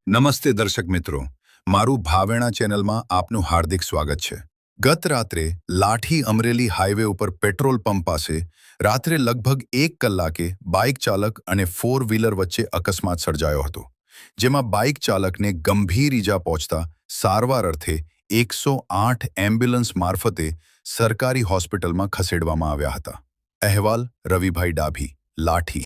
નમસ્તે દર્શક મિત્રો, મારું ભાવેણા ચેનલમાં આપનું હાર્દિક સ્વાગત છે. ગત રાત્રે લાઠી અમરેલી હાઈવે ઉપર પેટ્રોલ પંપ પાસે રાત્રે લગભગ 1 કલાકે બાઇક ચાલક અને 4 વ્હીલર વચ્ચે અકસ્માત સર્જાયો હતો, જેમાં બાઇક ચાલકને ગંભીર ઈજા પહોંચતા સારવાર અર્થે 108 એમ્બ્યુલન્સ મારફતે સરકારી હોસ્પિટલમાં ખસેડવામાં આવ્યા હતા. અહેવાલ રવિભાઈ ડાભી, લાઠી.